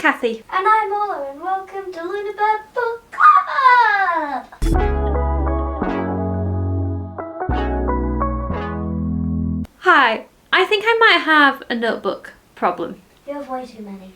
Cathy. And I'm Ola, and welcome to Lunabird Book Club! Hi, I think I might have a notebook problem. You have way too many.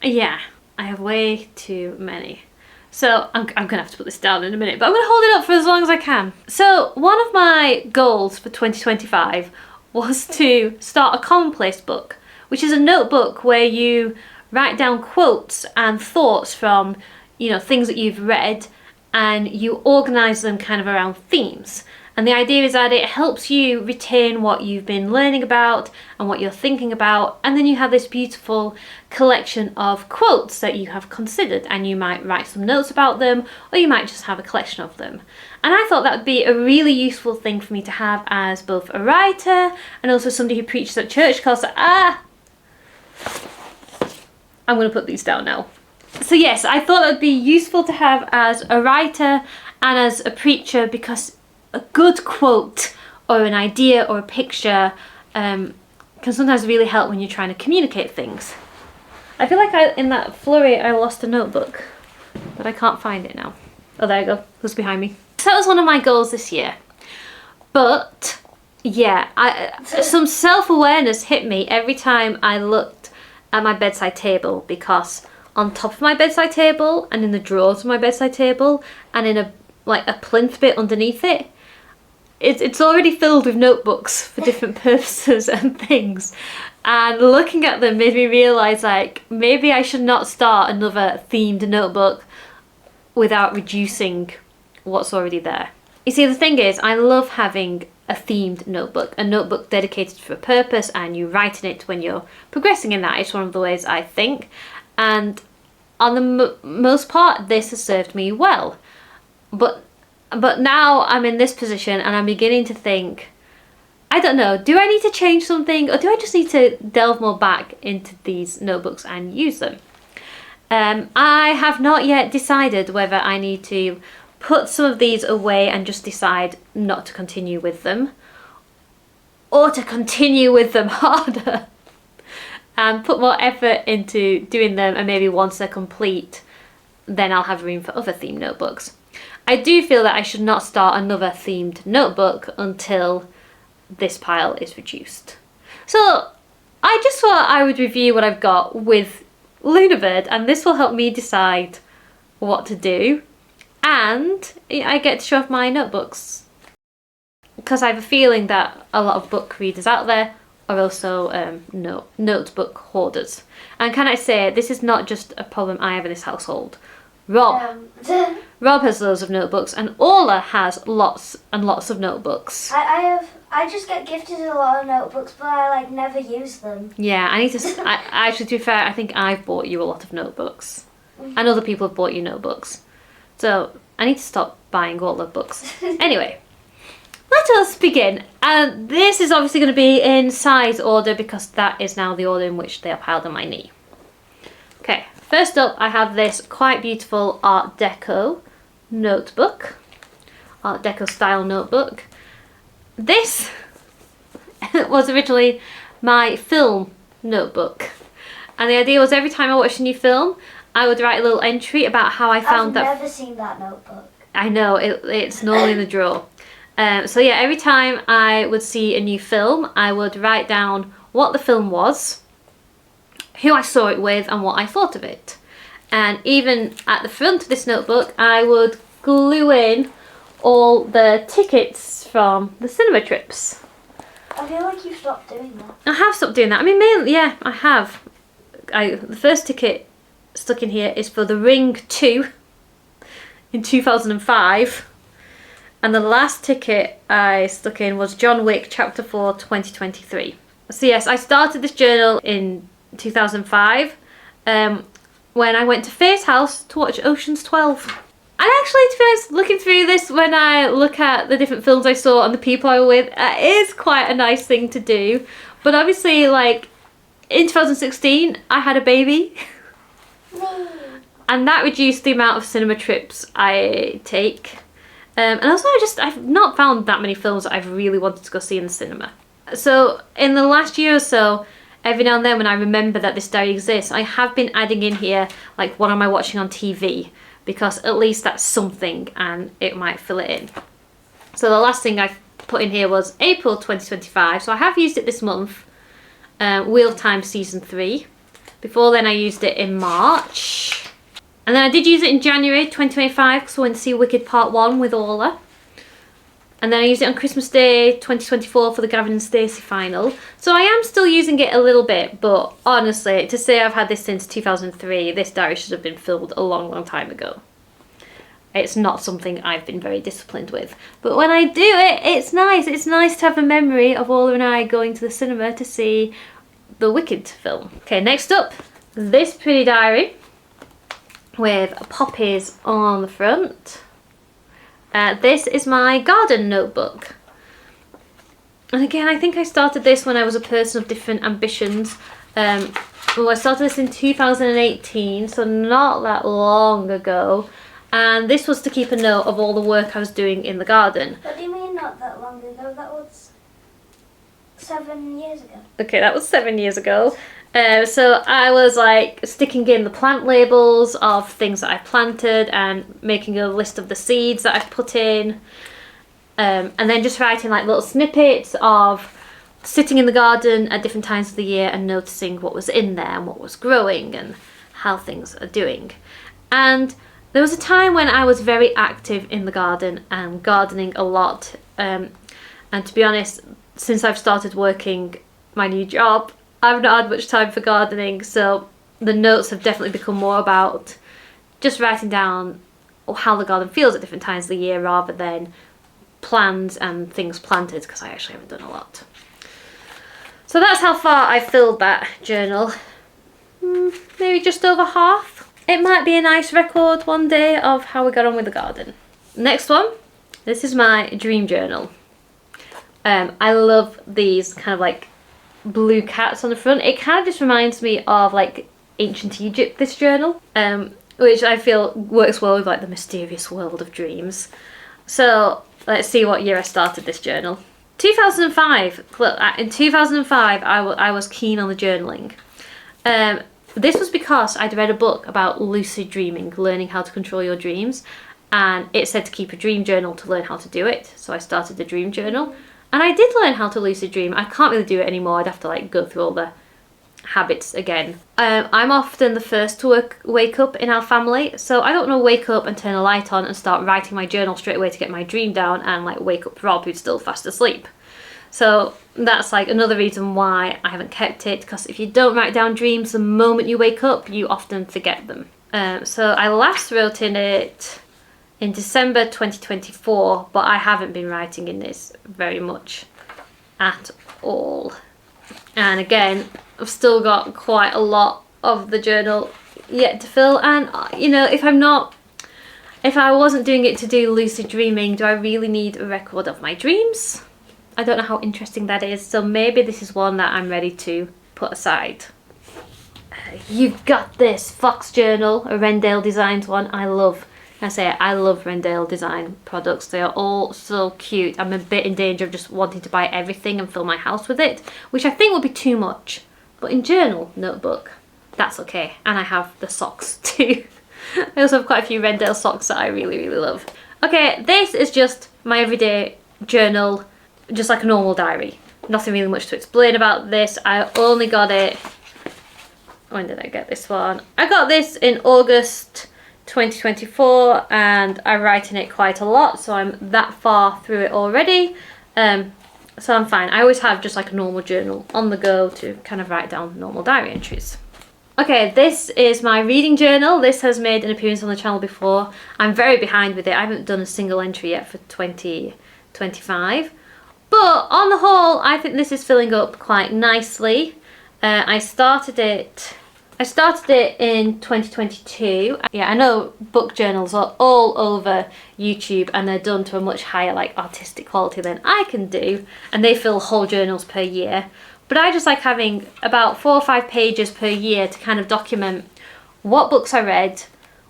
Yeah, I have way too many. So I'm gonna have to put this down in a minute, but I'm gonna hold it up for as long as I can. So one of my goals for 2025 was to start a commonplace book, which is a notebook where you write down quotes and thoughts from, things that you've read, and you organize them kind of around themes. And the idea is that it helps you retain what you've been learning about and what you're thinking about, and then you have this beautiful collection of quotes that you have considered, and you might write some notes about them, or you might just have a collection of them. And I thought that would be a really useful thing for me to have as both a writer and also somebody who preaches at church, because I'm going to put these down now. So yes, I thought it would be useful to have as a writer and as a preacher, because a good quote or an idea or a picture can sometimes really help when you're trying to communicate things. I feel like in that flurry I lost a notebook, but I can't find it now. Oh, there you go. It was behind me. So that was one of my goals this year. But yeah, some self-awareness hit me every time I looked at my bedside table, because on top of my bedside table and in the drawers of my bedside table and in a plinth bit underneath it, it's already filled with notebooks for different purposes and things. And looking at them made me realise, maybe I should not start another themed notebook without reducing what's already there. You see, the thing is, I love having a themed notebook, a notebook dedicated for a purpose, and you write in it when you're progressing in that. It's one of the ways I think, and on the most part this has served me well. But now I'm in this position and I'm beginning to think, I don't know, do I need to change something, or do I just need to delve more back into these notebooks and use them? I have not yet decided whether I need to put some of these away and just decide not to continue with them, or to continue with them harder and put more effort into doing them, and maybe once they're complete then I'll have room for other themed notebooks. I do feel that I should not start another themed notebook until this pile is reduced. So I just thought I would review what I've got with Lunabird, and this will help me decide what to do. And I get to show off my notebooks, because I have a feeling that a lot of book readers out there are also notebook hoarders. And can I say, this is not just a problem I have in this household. Rob has loads of notebooks, and Ola has lots and lots of notebooks. I just get gifted a lot of notebooks, but I never use them. Yeah, I need to. Actually, to be fair, I think I've bought you a lot of notebooks, and other people have bought you notebooks. So I need to stop buying all the books. Anyway, let us begin. And this is obviously going to be in size order, because that is now the order in which they are piled on my knee. Okay, first up I have this quite beautiful Art Deco notebook. Art Deco style notebook. This was originally my film notebook. And the idea was, every time I watched a new film, I would write a little entry about how I found that. I've never seen that notebook. I know, it's normally in the drawer. So yeah, every time I would see a new film, I would write down what the film was, who I saw it with, and what I thought of it. And even at the front of this notebook, I would glue in all the tickets from the cinema trips. I feel like you've stopped doing that. I have stopped doing that. I mean, mainly, yeah, I have. The first ticket stuck in here is for The Ring 2 in 2005. And the last ticket I stuck in was John Wick Chapter 4 2023. So yes, I started this journal in 2005 when I went to Faye's house to watch Ocean's 12. And actually, to be honest, looking through this, when I look at the different films I saw and the people I were with, it is quite a nice thing to do. But obviously, in 2016, I had a baby. And that reduced the amount of cinema trips I take. And also, I've not found that many films that I've really wanted to go see in the cinema. So in the last year or so, every now and then when I remember that this diary exists, I have been adding in here like what am I watching on TV, because at least that's something and it might fill it in. So the last thing I put in here was April 2025, so I have used it this month, Wheel of Time Season 3. Before then I used it in March. And then I did use it in January 2025 because I went to see Wicked Part 1 with Orla. And then I used it on Christmas Day 2024 for the Gavin and Stacey final. So I am still using it a little bit, but honestly, to say I've had this since 2003, this diary should have been filled a long, long time ago. It's not something I've been very disciplined with. But when I do it, it's nice. It's nice to have a memory of Orla and I going to the cinema to see the Wicked film. Okay, next up, this pretty diary with poppies on the front. This is my garden notebook. And again, I think I started this when I was a person of different ambitions. I started this in 2018, so not that long ago. And this was to keep a note of all the work I was doing in the garden. What do you mean not that long ago? That was 7 years ago. Okay, that was 7 years ago. So I was like sticking in the plant labels of things that I planted and making a list of the seeds that I've put in. And then just writing like little snippets of sitting in the garden at different times of the year and noticing what was in there and what was growing and how things are doing. And there was a time when I was very active in the garden and gardening a lot. And to be honest, since I've started working my new job, I've not had much time for gardening, so the notes have definitely become more about just writing down how the garden feels at different times of the year rather than plans and things planted, because I actually haven't done a lot. So that's how far I filled that journal. Maybe just over half. It might be a nice record one day of how we got on with the garden. Next one, this is my dream journal. I love these kind of like blue cats on the front. It kind of just reminds me of like ancient Egypt, this journal, which I feel works well with like the mysterious world of dreams. So let's see what year I started this journal. 2005. Look, in 2005 I was keen on the journaling. This was because I'd read a book about lucid dreaming, learning how to control your dreams, and it said to keep a dream journal to learn how to do it. So I started the dream journal. And I did learn how to lucid dream. I can't really do it anymore. I'd have to like go through all the habits again. I'm often the first to wake up in our family, so I don't want to wake up and turn a light on and start writing my journal straight away to get my dream down and like wake up Rob, who's still fast asleep. So that's like another reason why I haven't kept it, because if you don't write down dreams the moment you wake up, you often forget them. So I last wrote in it in December 2024, but I haven't been writing in this very much at all. And again, I've still got quite a lot of the journal yet to fill. And you know, if I wasn't doing it to do lucid dreaming, do I really need a record of my dreams? I don't know how interesting that is, so maybe this is one that I'm ready to put aside. You've got this Fox journal, a Rendale Designs one. I love Rendale design products. They are all so cute. I'm a bit in danger of just wanting to buy everything and fill my house with it, which I think would be too much. But in journal notebook, that's okay. And I have the socks too. I also have quite a few Rendale socks that I really, really love. Okay, this is just my everyday journal, just like a normal diary. Nothing really much to explain about this. I only got it, when did I get this one? I got this in August 2024, and I write in it quite a lot, so I'm that far through it already, so I'm fine. I always have just like a normal journal on the go to kind of write down normal diary entries. Okay, this is my reading journal. This has made an appearance on the channel before. I'm very behind with it. I haven't done a single entry yet for 2025, but on the whole I think this is filling up quite nicely. I started it in 2022. Yeah, I know book journals are all over YouTube and they're done to a much higher like artistic quality than I can do, and they fill whole journals per year. But I just like having about 4 or 5 pages per year to kind of document what books I read,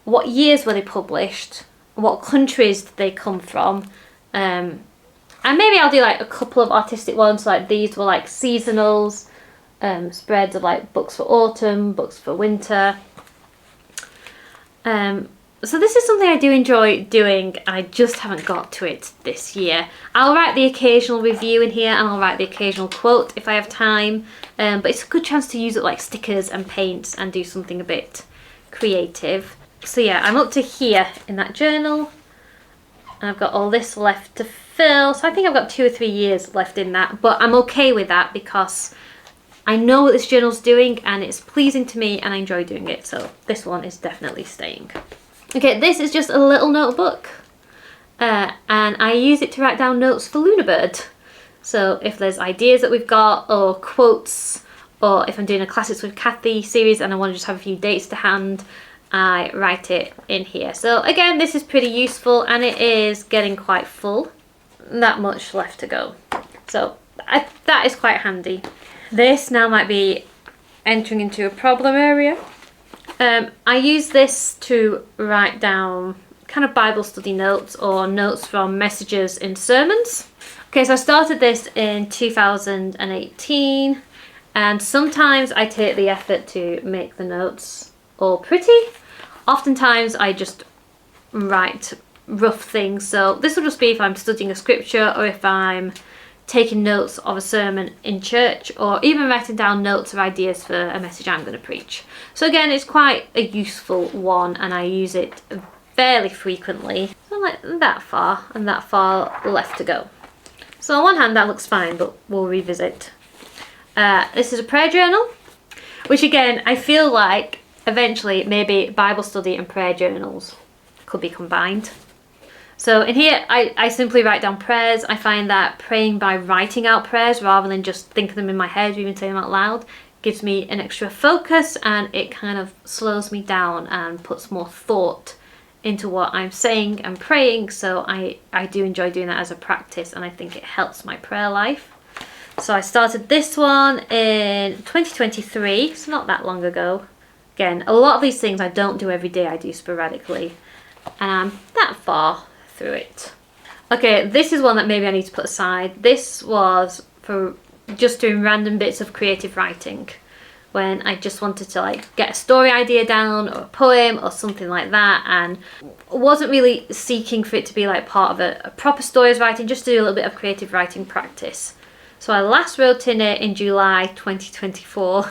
what years were they published, what countries did they come from, and maybe I'll do like a couple of artistic ones, like these were like seasonals. spreads of like books for autumn, books for winter. So this is something I do enjoy doing. I just haven't got to it this year. I'll write the occasional review in here and I'll write the occasional quote if I have time. But it's a good chance to use it like stickers and paints and do something a bit creative. So yeah, I'm up to here in that journal. And I've got all this left to fill. So I think I've got 2 or 3 years left in that. But I'm okay with that because I know what this journal's doing and it's pleasing to me and I enjoy doing it. So this one is definitely staying. Okay, this is just a little notebook. And I use it to write down notes for Lunabird. So if there's ideas that we've got or quotes, or if I'm doing a Classics with Cathy series and I want to just have a few dates to hand, I write it in here. So again, this is pretty useful and it is getting quite full. That much left to go. So that is quite handy. This now might be entering into a problem area. I use this to write down kind of Bible study notes or notes from messages in sermons. Okay, so I started this in 2018 and sometimes I take the effort to make the notes all pretty. Oftentimes I just write rough things. So this will just be if I'm studying a scripture or if I'm taking notes of a sermon in church or even writing down notes or ideas for a message I'm going to preach. So again, it's quite a useful one and I use it fairly frequently. So I'm like that far and that far left to go. So on one hand that looks fine, but we'll revisit. This is a prayer journal, which again, I feel like eventually maybe Bible study and prayer journals could be combined. So in here, I simply write down prayers. I find that praying by writing out prayers rather than just thinking them in my head or even saying them out loud gives me an extra focus and it kind of slows me down and puts more thought into what I'm saying and praying. So I do enjoy doing that as a practice and I think it helps my prayer life. So I started this one in 2023, so not that long ago. Again, a lot of these things I don't do every day, I do sporadically. And I'm that far through it. Okay, this is one that maybe I need to put aside. This was for just doing random bits of creative writing when I just wanted to like get a story idea down or a poem or something like that and wasn't really seeking for it to be like part of a proper stories writing, just to do a little bit of creative writing practice. So I last wrote in it in July 2024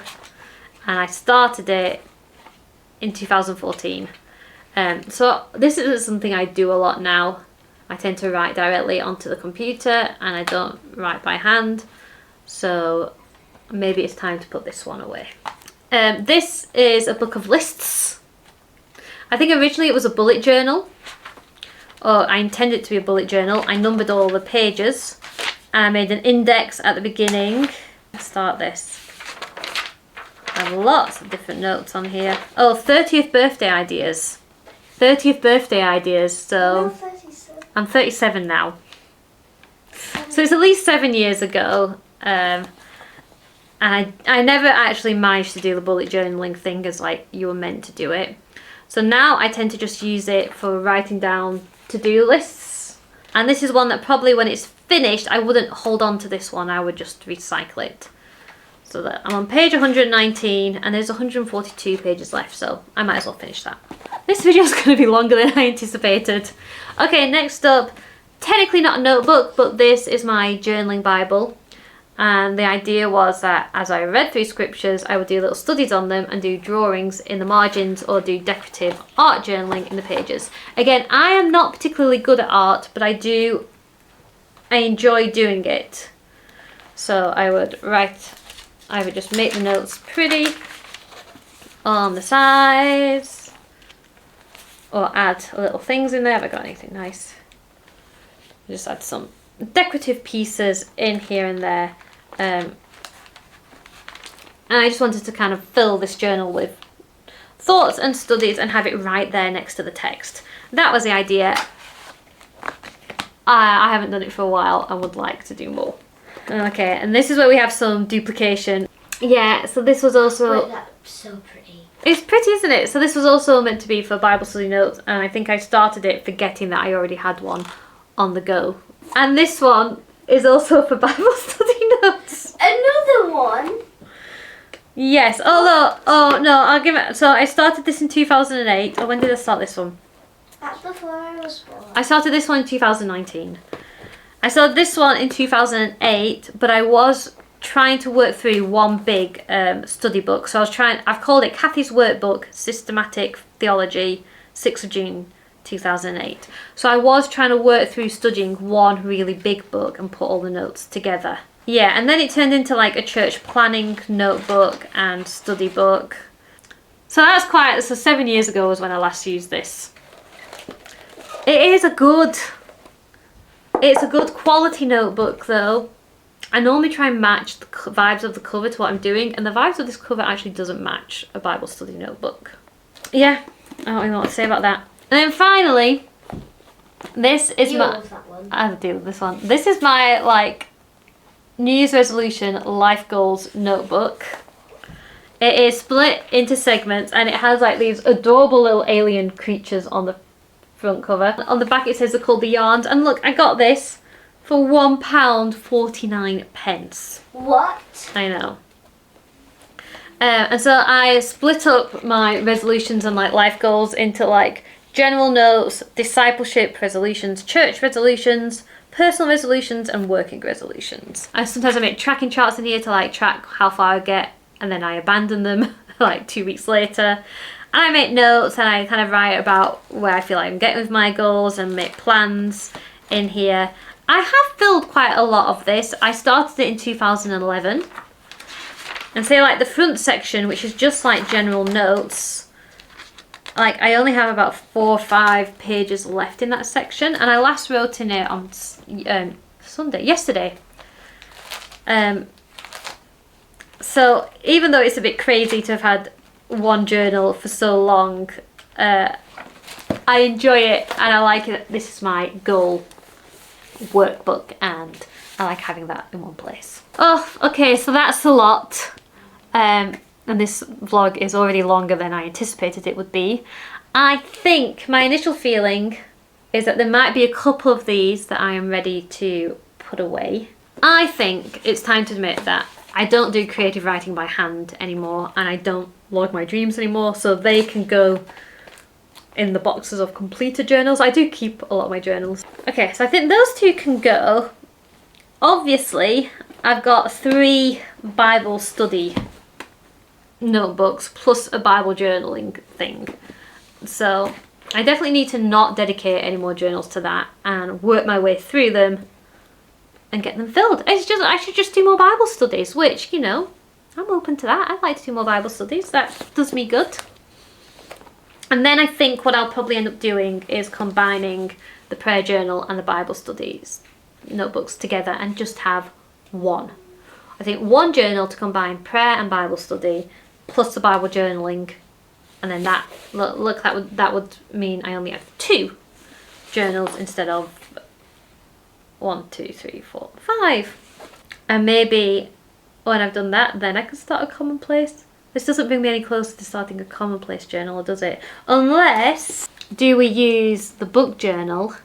and I started it in 2014. So this isn't something I do a lot now. I tend to write directly onto the computer and I don't write by hand. So maybe it's time to put this one away. This is a book of lists. I think originally it was a bullet journal. Or I intended it to be a bullet journal. I numbered all the pages. I made an index at the beginning. Let's start this. I have lots of different notes on here. Oh, 30th birthday ideas. 30th birthday ideas, so I'm 37 now. So it's at least 7 years ago. And I never actually managed to do the bullet journaling thing as like you were meant to do it. So now I tend to just use it for writing down to-do lists. And this is one that probably when it's finished, I wouldn't hold on to this one, I would just recycle it. So that I'm on page 119 and there's 142 pages left, so I might as well finish that. This video is going to be longer than I anticipated. Okay, next up, technically not a notebook, but this is my journaling Bible. And the idea was that as I read through scriptures, I would do little studies on them and do drawings in the margins or do decorative art journaling in the pages. Again, I am not particularly good at art, but I enjoy doing it. So I would just make the notes pretty on the sides or add little things in there. Have I got anything nice? Just add some decorative pieces in here and there. And I just wanted to kind of fill this journal with thoughts and studies and have it right there next to the text. That was the idea. I haven't done it for a while. I would like to do more. Okay, and this is where we have some duplication. Yeah, so this was also... Wait, that's so pretty. It's pretty, isn't it? So this was also meant to be for Bible study notes, and I think I started it forgetting that I already had one on the go. And this one is also for Bible study notes. Another one? Yes, although, oh no, I'll give it, so I started this in 2008. Or when did I start this one? That's before I was born. I started this one in 2019. I started this one in 2008, but I was trying to work through one big study book. So I've called it Cathy's Workbook, Systematic Theology, 6th of June 2008. So I was trying to work through studying one really big book and put all the notes together. Yeah, and then it turned into like a church planning notebook and study book. So so 7 years ago was when I last used this. It's a good quality notebook though. I normally try and match the vibes of the cover to what I'm doing, and the vibes of this cover actually doesn't match a Bible study notebook. Yeah, I don't even know what to say about that. And then finally, this is love that one. I do love this one. This is my like New Year's resolution life goals notebook. It is split into segments and it has like these adorable little alien creatures on the front cover. On the back it says they're called the yarns, and look, I got this for £1.49. What? I know. And so I split up my resolutions and like life goals into like general notes, discipleship resolutions, church resolutions, personal resolutions, and working resolutions. Sometimes I make tracking charts in here to like track how far I get, and then I abandon them like 2 weeks later. And I make notes and I kind of write about where I feel like I'm getting with my goals and make plans in here. I have filled quite a lot of this. I started it in 2011. And say like the front section, which is just like general notes, like I only have about 4 or 5 pages left in that section, and I last wrote in it on yesterday. So even though it's a bit crazy to have had one journal for so long, I enjoy it and I like it. This is my goal workbook and I like having that in one place. Oh, okay, so that's a lot. And this vlog is already longer than I anticipated it would be. I think my initial feeling is that there might be a couple of these that I am ready to put away. I think it's time to admit that I don't do creative writing by hand anymore, and I don't log my dreams anymore, so they can go in the boxes of completed journals. I do keep a lot of my journals. Okay, so I think those two can go. Obviously, I've got 3 Bible study notebooks plus a Bible journaling thing. So I definitely need to not dedicate any more journals to that and work my way through them and get them filled. I should just do more Bible studies, which, you know, I'm open to that. I'd like to do more Bible studies. That does me good. And then I think what I'll probably end up doing is combining the prayer journal and the Bible studies notebooks together and just have one. I think one journal to combine prayer and Bible study plus the Bible journaling, and then that would mean I only have 2 journals instead of 1, 2, 3, 4, 5. And maybe when I've done that, then I can start a commonplace. This doesn't bring me any closer to starting a commonplace journal, does it? Unless, do we use the book journal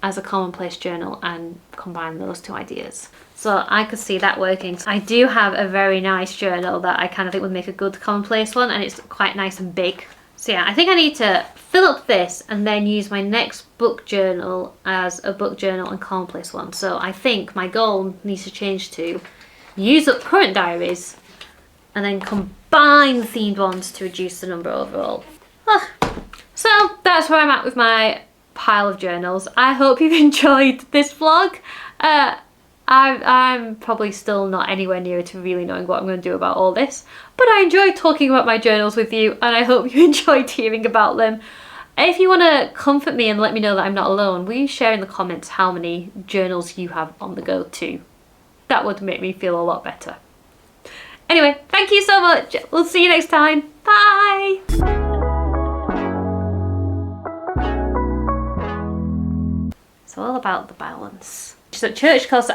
as a commonplace journal and combine those 2 ideas? So I could see that working. I do have a very nice journal that I kind of think would make a good commonplace one, and it's quite nice and big. So yeah, I think I need to fill up this and then use my next book journal as a book journal and commonplace one. So I think my goal needs to change to use up current diaries and then combine the themed ones to reduce the number overall. So that's where I'm at with my pile of journals. I hope you've enjoyed this vlog. I'm probably still not anywhere near to really knowing what I'm going to do about all this, but I enjoy talking about my journals with you, and I hope you enjoyed hearing about them. If you want to comfort me and let me know that I'm not alone, will you share in the comments how many journals you have on the go too? That would make me feel a lot better. Anyway, thank you so much. We'll see you next time. Bye! It's all about the balance. So church costs